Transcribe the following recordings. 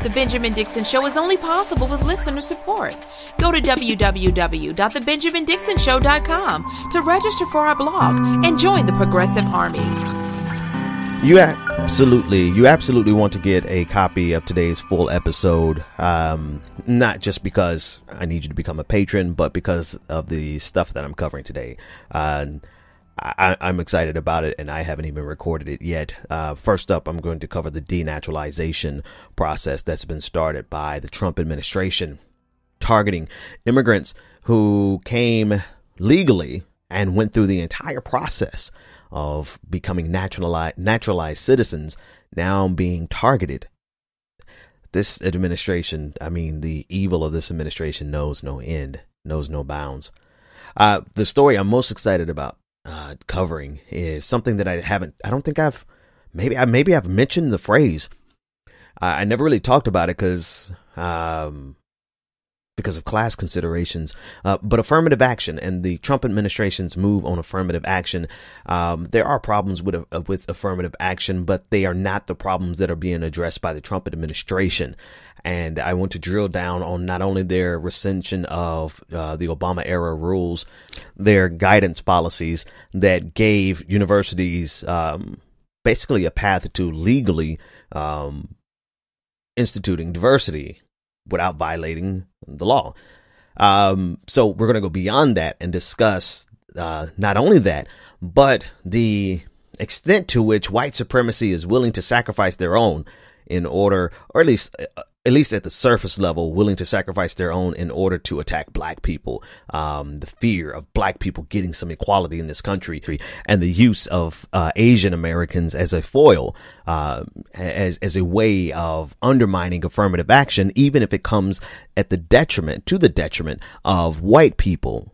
The Benjamin Dixon Show is only possible with listener support. Go to www.thebenjamindixonshow.com to register for our blog and join the Progressive Army. You absolutely want to get a copy of today's full episode, not just because I need you to become a patron, but because of the stuff that I'm covering today. I'm excited about it, and I haven't even recorded it yet. First up, I'm going to cover the denaturalization process that's been started by the Trump administration, targeting immigrants who came legally and went through the entire process of becoming naturalized citizens, now being targeted. This administration, the evil of this administration knows no end, knows no bounds. The story I'm most excited about covering is something that maybe I've mentioned the phrase. I never really talked about it because of class considerations, but affirmative action and the Trump administration's move on affirmative action. There are problems with affirmative action, but they are not the problems that are being addressed by the Trump administration. And I want to drill down on not only their recension of the Obama era rules, their guidance policies that gave universities basically a path to legally instituting diversity without violating the law. So we're going to go beyond that and discuss not only that, but the extent to which white supremacy is willing to sacrifice their own in order, or at least at the surface level, willing to sacrifice their own in order to attack black people. The fear of black people getting some equality in this country, and the use of Asian Americans as a foil, as a way of undermining affirmative action, even if it comes to the detriment of white people.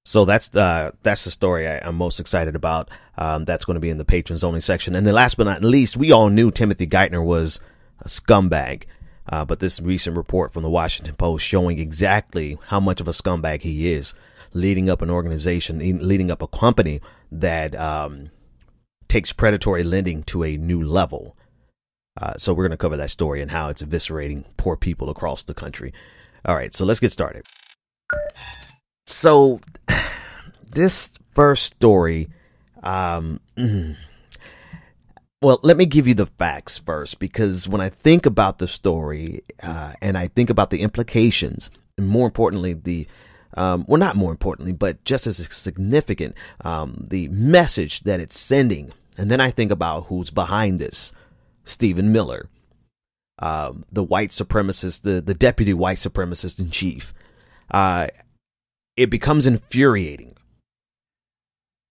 So that's the story I'm most excited about. That's going to be in the patrons only section. And then last but not least, we all knew Timothy Geithner was a scumbag. But this recent report from the Washington Post showing exactly how much of a scumbag he is, leading up an organization, leading up a company that takes predatory lending to a new level. So we're going to cover that story and how it's eviscerating poor people across the country. All right, so let's get started. So this first story, well, let me give you the facts first, because when I think about the story and I think about the implications, and more importantly, not more importantly, but just as significant, the message that it's sending. And then I think about who's behind this. Stephen Miller, the white supremacist, the deputy white supremacist in chief. It becomes infuriating.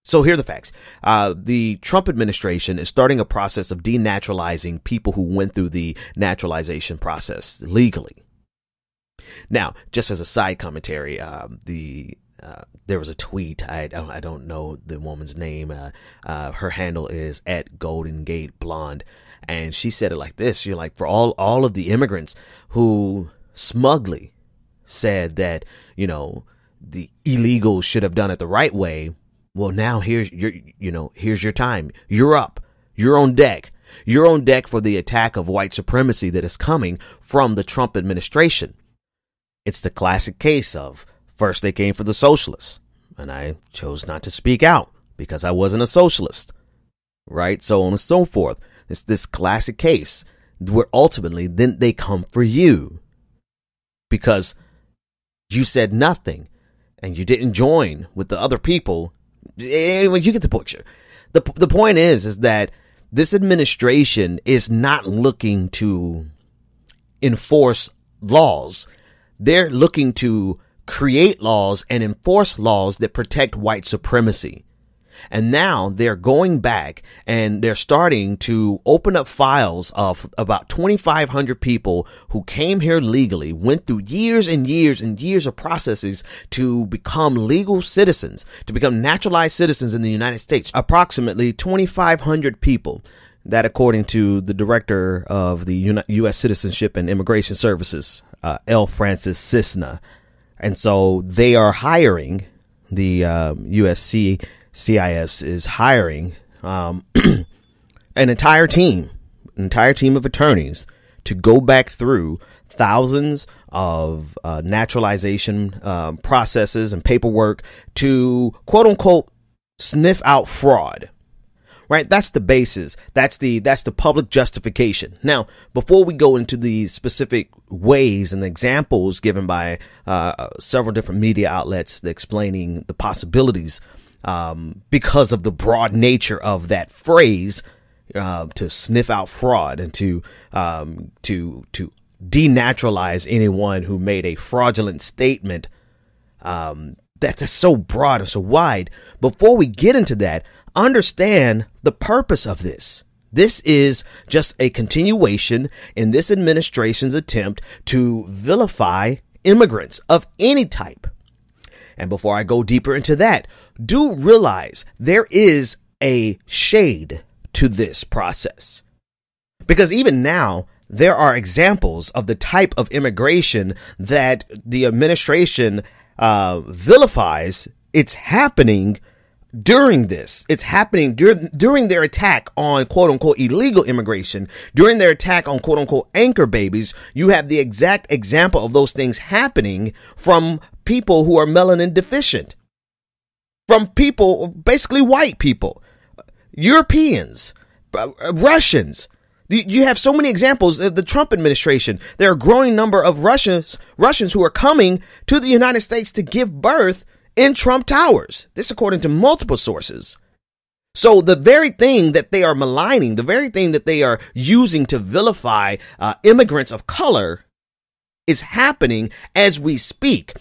So here are the facts. The Trump administration is starting a process of denaturalizing people who went through the naturalization process legally. Now, just as a side commentary, there was a tweet. I don't know the woman's name. Her handle is @GoldenGateBlonde, and she said it like this. You're like, for all of the immigrants who smugly said that, the illegals should have done it the right way. Well, now here's your time. You're up. You're on deck. You're on deck for the attack of white supremacy that is coming from the Trump administration. It's the classic case of first they came for the socialists, and I chose not to speak out because I wasn't a socialist, right? So on and so forth. It's this classic case where ultimately then they come for you because you said nothing and you didn't join with the other people. Anyway, you get the picture. The point is that this administration is not looking to enforce laws. They're looking to create laws and enforce laws that protect white supremacy. And now they're going back and they're starting to open up files of about 2,500 people who came here legally, went through years and years and years of processes to become legal citizens, to become naturalized citizens in the United States. Approximately 2,500 people. That, according to the director of the U.S. Citizenship and Immigration Services, L. Francis Cisna. And so they are hiring, the CIS is hiring an entire team of attorneys to go back through thousands of naturalization processes and paperwork to quote unquote sniff out fraud. Right? That's the basis. That's the public justification. Now, before we go into the specific ways and examples given by several different media outlets explaining the possibilities, because of the broad nature of that phrase, to sniff out fraud and to denaturalize anyone who made a fraudulent statement, that's so broad and so wide. Before we get into that, understand the purpose of this. This is just a continuation in this administration's attempt to vilify immigrants of any type. And before I go deeper into that, do realize there is a shade to this process. Because even now, there are examples of the type of immigration that the administration vilifies. It's happening during this. It's happening during their attack on quote unquote illegal immigration, during their attack on quote unquote anchor babies. You have the exact example of those things happening from people who are melanin deficient, from people, basically white people, Europeans, Russians. You have so many examples of the Trump administration. There are a growing number of Russians who are coming to the United States to give birth in Trump Towers. This according to multiple sources. So the very thing that they are maligning, the very thing that they are using to vilify immigrants of color is happening as we speak.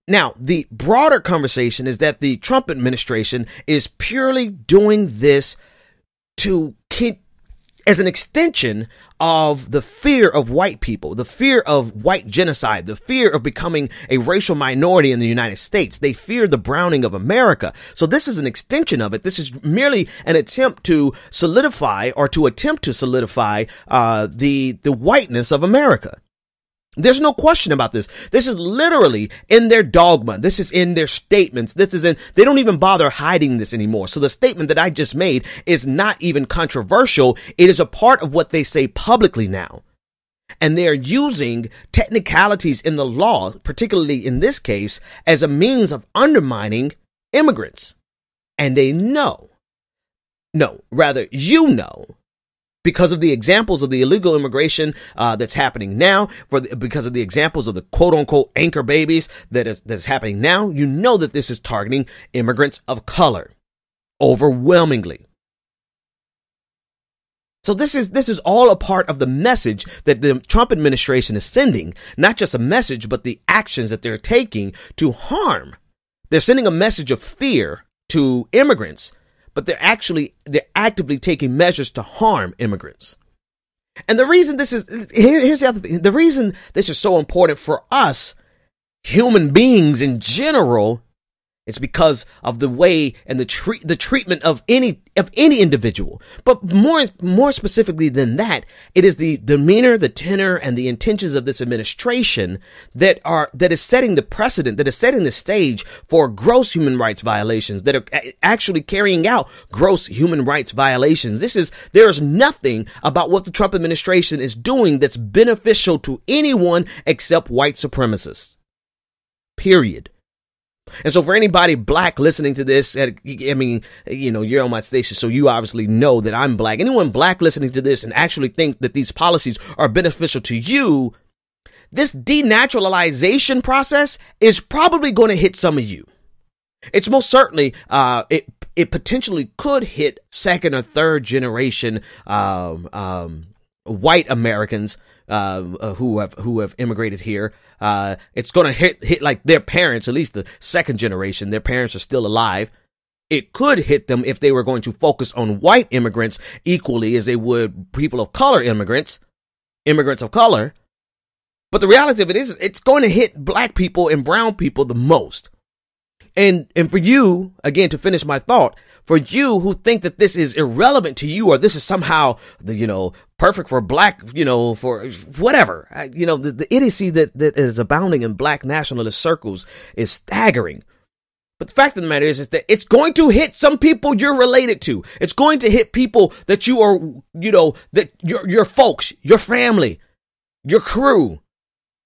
Now, the broader conversation is that the Trump administration is purely doing this to keep as an extension of the fear of white people, the fear of white genocide, the fear of becoming a racial minority in the United States. They fear the browning of America. So this is an extension of it. This is merely an attempt to solidify the whiteness of America. There's no question about this. This is literally in their dogma. This is in their statements. They don't even bother hiding this anymore. So the statement that I just made is not even controversial. It is a part of what they say publicly now. And they are using technicalities in the law, particularly in this case, as a means of undermining immigrants. And they know. No, rather, you know. Because of the examples of the illegal immigration that's happening now, because of the examples of the quote unquote anchor babies that's happening now, you know that this is targeting immigrants of color overwhelmingly. So this is all a part of the message that the Trump administration is sending, not just a message, but the actions that they're taking to harm. They're sending a message of fear to immigrants, but they're actively taking measures to harm immigrants. And the reason here's the other thing. The reason this is so important for us, human beings in general, it's because of the way and the treatment of any individual. But more specifically than that, it is the demeanor, the tenor, and the intentions of this administration that is setting the precedent, that is setting the stage for gross human rights violations, that are actually carrying out gross human rights violations. There is nothing about what the Trump administration is doing that's beneficial to anyone except white supremacists. Period. And so for anybody black listening to this, I mean, you're on my station, so you obviously know that I'm black. Anyone black listening to this and actually think that these policies are beneficial to you, this denaturalization process is probably going to hit some of you. It's most certainly, it potentially could hit second or third generation white Americans who have immigrated here. It's going to hit like their parents, at least the second generation. Their parents are still alive. It could hit them if they were going to focus on white immigrants equally as they would people of color immigrants of color. But the reality of it is, it's going to hit black people and brown people the most. And for you, again, to finish my thought, for you who think that this is irrelevant to you, or this is somehow, perfect for black, for whatever, the idiocy that is abounding in black nationalist circles is staggering. But the fact of the matter is that it's going to hit some people you're related to. It's going to hit people that you are, that your folks, your family, your crew.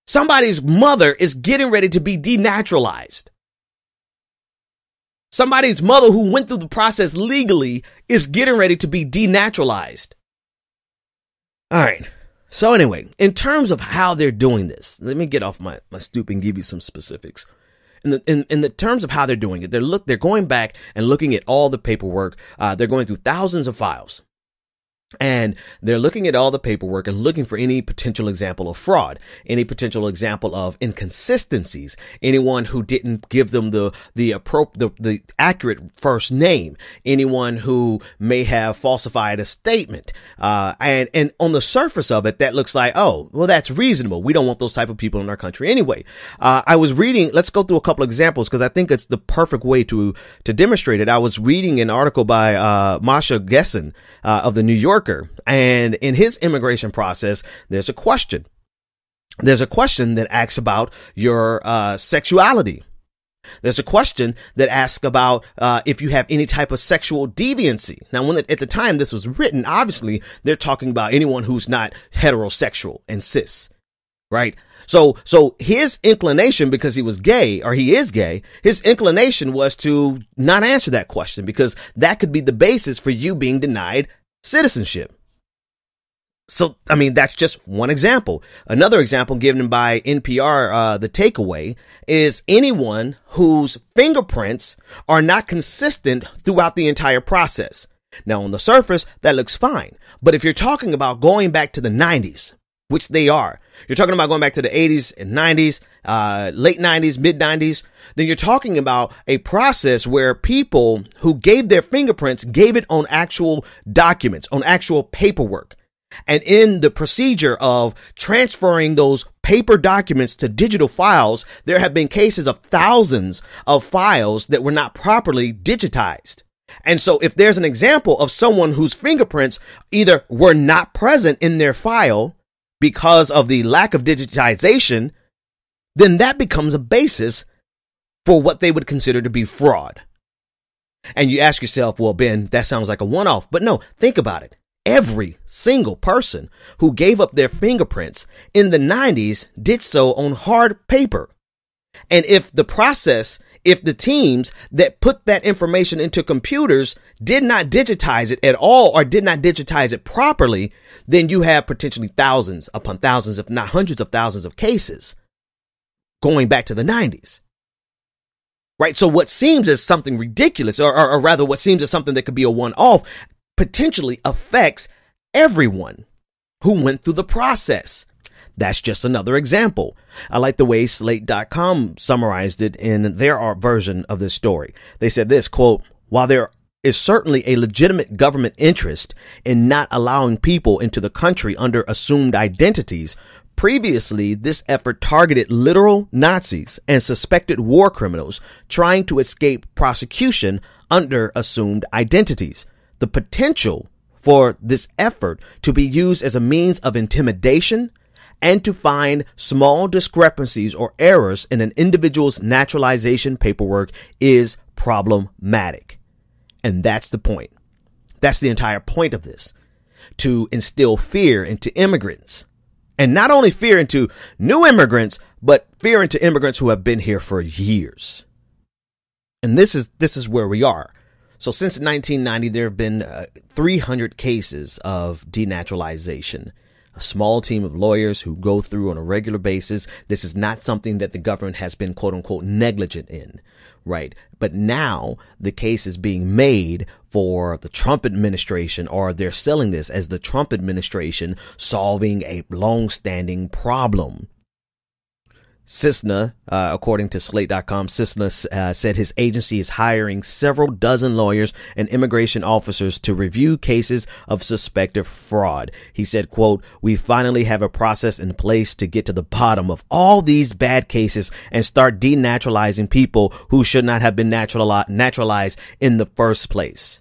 Somebody's mother is getting ready to be denaturalized. Somebody's mother who went through the process legally is getting ready to be denaturalized. All right. So anyway, in terms of how they're doing this, let me get off my stoop and give you some specifics. In the terms of how they're doing it, they're going back and looking at all the paperwork. They're going through thousands of files. And they're looking at all the paperwork and looking for any potential example of fraud, any potential example of inconsistencies, anyone who didn't give them the accurate first name, anyone who may have falsified a statement. And on the surface of it, that looks like, oh, well, that's reasonable. We don't want those type of people in our country anyway. I was reading, let's go through a couple of examples because I think it's the perfect way to demonstrate it. I was reading an article by Masha Gessen of the New Yorker. And in his immigration process, there's a question. There's a question that asks about your sexuality. There's a question that asks about if you have any type of sexual deviancy. Now, at the time this was written, obviously they're talking about anyone who's not heterosexual and cis, right? So his inclination, because he was gay, or he is gay, his inclination was to not answer that question because that could be the basis for you being denied citizenship. So, I mean, that's just one example. Another example given by NPR, The Takeaway, is anyone whose fingerprints are not consistent throughout the entire process. Now, on the surface, that looks fine. But if you're talking about going back to the 90s, which they are, you're talking about going back to the 80s and 90s, late 90s, mid 90s, then you're talking about a process where people who gave their fingerprints gave it on actual documents, on actual paperwork. And in the procedure of transferring those paper documents to digital files, there have been cases of thousands of files that were not properly digitized. And so if there's an example of someone whose fingerprints either were not present in their file because of the lack of digitization, then that becomes a basis for what they would consider to be fraud. And you ask yourself, well, Ben, that sounds like a one-off. But no, think about it. Every single person who gave up their fingerprints in the 90s did so on hard paper. And if the teams that put that information into computers did not digitize it at all or did not digitize it properly, then you have potentially thousands upon thousands, if not hundreds of thousands of cases going back to the 90s. Right? So what seems as something ridiculous, or rather what seems as something that could be a one-off, potentially affects everyone who went through the process. That's just another example. I like the way Slate.com summarized it in their version of this story. They said this, quote, while there is certainly a legitimate government interest in not allowing people into the country under assumed identities, previously this effort targeted literal Nazis and suspected war criminals trying to escape prosecution under assumed identities. The potential for this effort to be used as a means of intimidation and to find small discrepancies or errors in an individual's naturalization paperwork is problematic. And that's the point. That's the entire point of this, to instill fear into immigrants. And not only fear into new immigrants, but fear into immigrants who have been here for years. And this is where we are. So since 1990, there have been 300 cases of denaturalization. A small team of lawyers who go through on a regular basis. This is not something that the government has been, quote unquote, negligent in, right? But now the case is being made for the Trump administration, or they're selling this as the Trump administration solving a long-standing problem. Cisna, according to Slate.com, Cisna said his agency is hiring several dozen lawyers and immigration officers to review cases of suspected fraud. He said, quote, we finally have a process in place to get to the bottom of all these bad cases and start denaturalizing people who should not have been naturalized in the first place.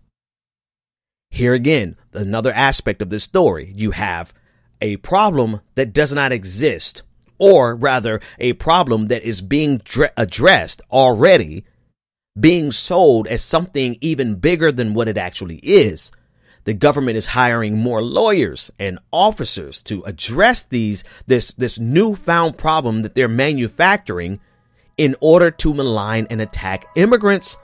Here again, another aspect of this story. You have a problem that does not exist, or rather a problem that is being addressed already, being sold as something even bigger than what it actually is. The government is hiring more lawyers and officers to address this newfound problem that they're manufacturing in order to malign and attack immigrants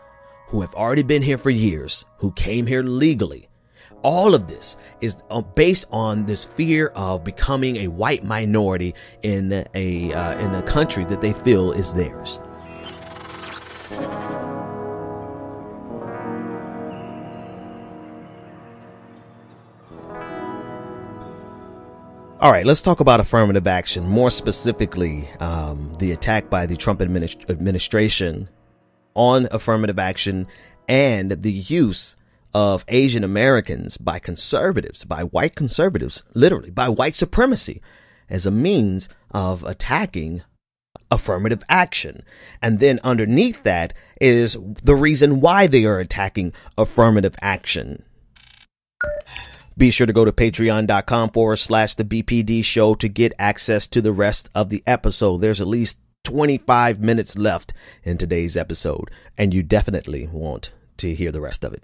who have already been here for years, who came here legally. All of this is based on this fear of becoming a white minority in a country that they feel is theirs. All right, let's talk about affirmative action. More specifically, the attack by the Trump administration on affirmative action and the use of Asian Americans by conservatives, by white conservatives, literally by white supremacy as a means of attacking affirmative action. And then underneath that is the reason why they are attacking affirmative action. Be sure to go to patreon.com/the BPD show to get access to the rest of the episode. There's at least 25 minutes left in today's episode, and you definitely want to hear the rest of it.